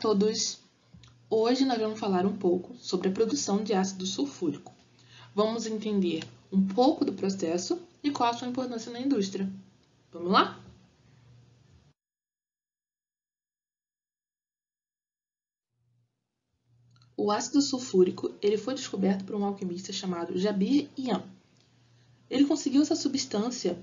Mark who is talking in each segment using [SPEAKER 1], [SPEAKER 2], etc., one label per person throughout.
[SPEAKER 1] todos! Hoje nós vamos falar um pouco sobre a produção de ácido sulfúrico. Vamos entender um pouco do processo e qual a sua importância na indústria. Vamos lá? O ácido sulfúrico ele foi descoberto por um alquimista chamado Jabir Ian. Ele conseguiu essa substância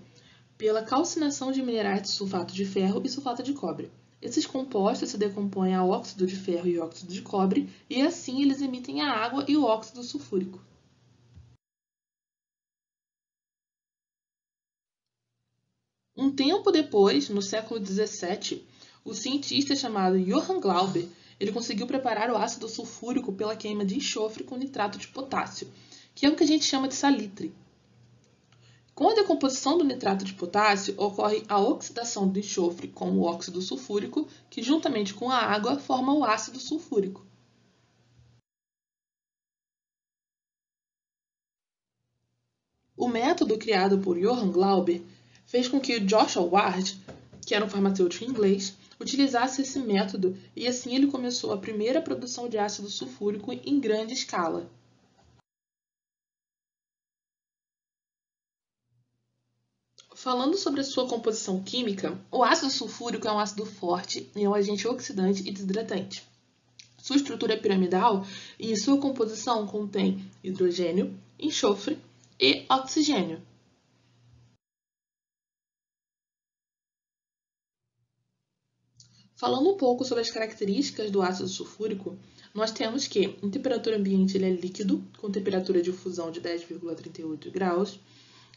[SPEAKER 1] pela calcinação de minerais de sulfato de ferro e sulfato de cobre. Esses compostos se decompõem a óxido de ferro e óxido de cobre, e assim eles emitem a água e o óxido sulfúrico. Um tempo depois, no século XVII, o cientista chamado Johann Glauber ele conseguiu preparar o ácido sulfúrico pela queima de enxofre com nitrato de potássio, que é o que a gente chama de salitre. Com a decomposição do nitrato de potássio, ocorre a oxidação do enxofre com o óxido sulfúrico, que juntamente com a água forma o ácido sulfúrico. O método criado por Johann Glauber fez com que Joshua Ward, que era um farmacêutico inglês, utilizasse esse método e assim ele começou a primeira produção de ácido sulfúrico em grande escala. Falando sobre a sua composição química, o ácido sulfúrico é um ácido forte e é um agente oxidante e desidratante. Sua estrutura é piramidal e em sua composição contém hidrogênio, enxofre e oxigênio. Falando um pouco sobre as características do ácido sulfúrico, nós temos que, em temperatura ambiente, ele é líquido, com temperatura de fusão de 10,38 graus.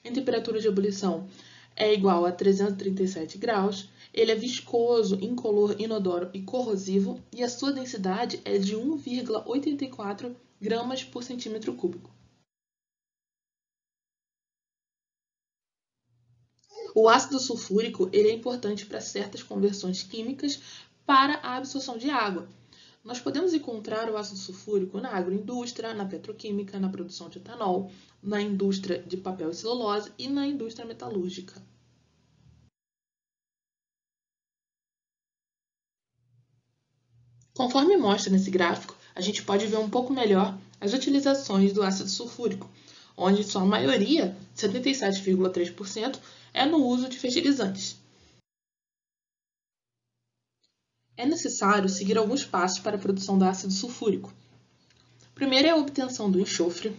[SPEAKER 1] Em temperatura de ebulição, é igual a 337 graus. Ele é viscoso, incolor, inodoro e corrosivo, e a sua densidade é de 1,84 gramas por centímetro cúbico. O ácido sulfúrico ele é importante para certas conversões químicas para a absorção de água. Nós podemos encontrar o ácido sulfúrico na agroindústria, na petroquímica, na produção de etanol, na indústria de papel e celulose e na indústria metalúrgica. Conforme mostra nesse gráfico, a gente pode ver um pouco melhor as utilizações do ácido sulfúrico, onde sua maioria, 77,3%, é no uso de fertilizantes. É necessário seguir alguns passos para a produção do ácido sulfúrico. Primeiro é a obtenção do enxofre,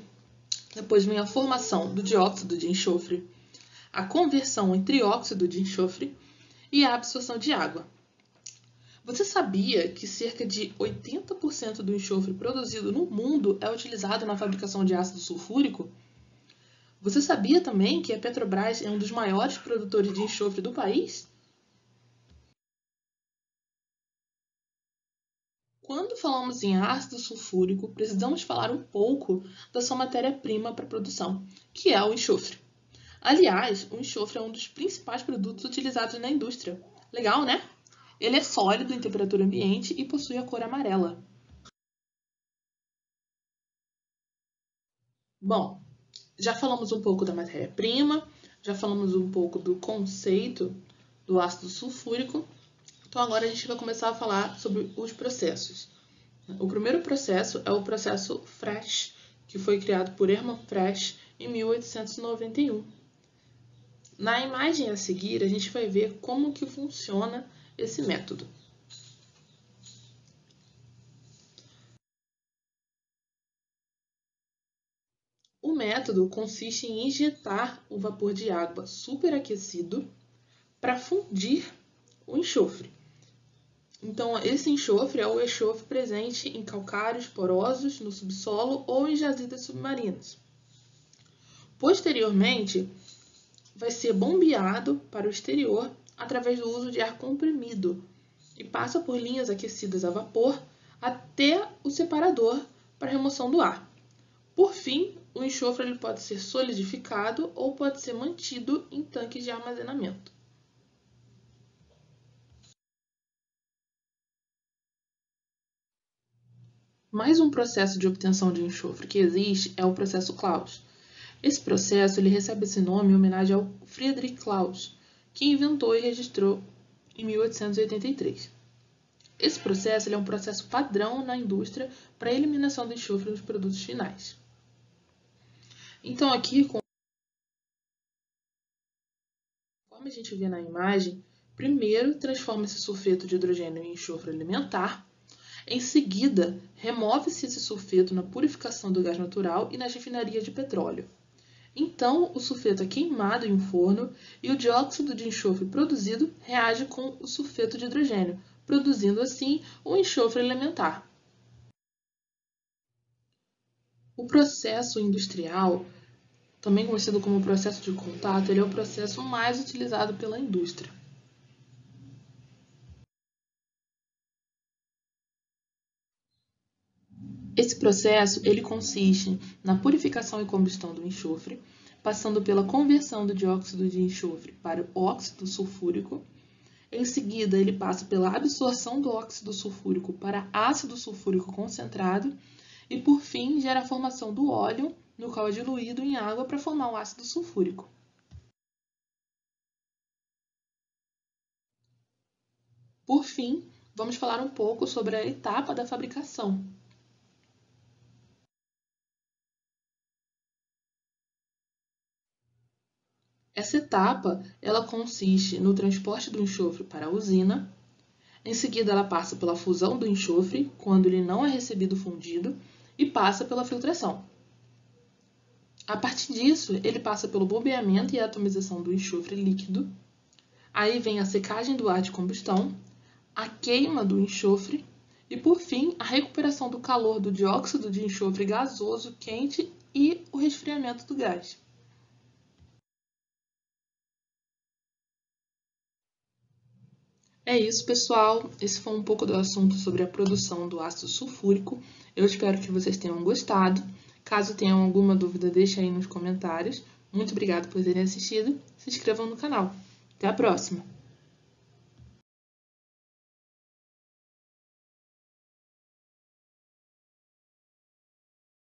[SPEAKER 1] depois vem a formação do dióxido de enxofre, a conversão em trióxido de enxofre e a absorção de água. Você sabia que cerca de 80% do enxofre produzido no mundo é utilizado na fabricação de ácido sulfúrico? Você sabia também que a Petrobras é um dos maiores produtores de enxofre do país? Quando falamos em ácido sulfúrico, precisamos falar um pouco da sua matéria-prima para a produção, que é o enxofre. Aliás, o enxofre é um dos principais produtos utilizados na indústria. Legal, né? Ele é sólido em temperatura ambiente e possui a cor amarela. Bom, já falamos um pouco da matéria-prima, já falamos um pouco do conceito do ácido sulfúrico. Então agora a gente vai começar a falar sobre os processos. O primeiro processo é o processo Frisch, que foi criado por Hermann Frisch em 1891. Na imagem a seguir, a gente vai ver como que funciona esse método. O método consiste em injetar o vapor de água superaquecido para fundir o enxofre. Então, esse enxofre é o enxofre presente em calcários porosos no subsolo ou em jazidas submarinas. Posteriormente, vai ser bombeado para o exterior através do uso de ar comprimido e passa por linhas aquecidas a vapor até o separador para remoção do ar. Por fim, o enxofre ele pode ser solidificado ou pode ser mantido em tanques de armazenamento. Mais um processo de obtenção de enxofre que existe é o processo Claus. Esse processo ele recebe esse nome em homenagem ao Friedrich Claus, que inventou e registrou em 1883. Esse processo ele é um processo padrão na indústria para a eliminação do enxofre nos produtos finais. Então, aqui, conforme a gente vê na imagem, primeiro transforma esse sulfeto de hidrogênio em enxofre alimentar. Em seguida, remove-se esse sulfeto na purificação do gás natural e nas refinarias de petróleo. Então, o sulfeto é queimado em um forno e o dióxido de enxofre produzido reage com o sulfeto de hidrogênio, produzindo assim o enxofre elementar. O processo industrial, também conhecido como processo de contato, ele é o processo mais utilizado pela indústria. Esse processo ele consiste na purificação e combustão do enxofre, passando pela conversão do dióxido de enxofre para o óxido sulfúrico. Em seguida, ele passa pela absorção do óxido sulfúrico para ácido sulfúrico concentrado e, por fim, gera a formação do óleo, no qual é diluído em água para formar o ácido sulfúrico. Por fim, vamos falar um pouco sobre a etapa da fabricação. Essa etapa ela consiste no transporte do enxofre para a usina. Em seguida, ela passa pela fusão do enxofre, quando ele não é recebido fundido, e passa pela filtração. A partir disso, ele passa pelo bombeamento e atomização do enxofre líquido. Aí vem a secagem do ar de combustão, a queima do enxofre e, por fim, a recuperação do calor do dióxido de enxofre gasoso quente e o resfriamento do gás. É isso, pessoal. Esse foi um pouco do assunto sobre a produção do ácido sulfúrico. Eu espero que vocês tenham gostado. Caso tenham alguma dúvida, deixe aí nos comentários. Muito obrigada por terem assistido. Se inscrevam no canal. Até a próxima!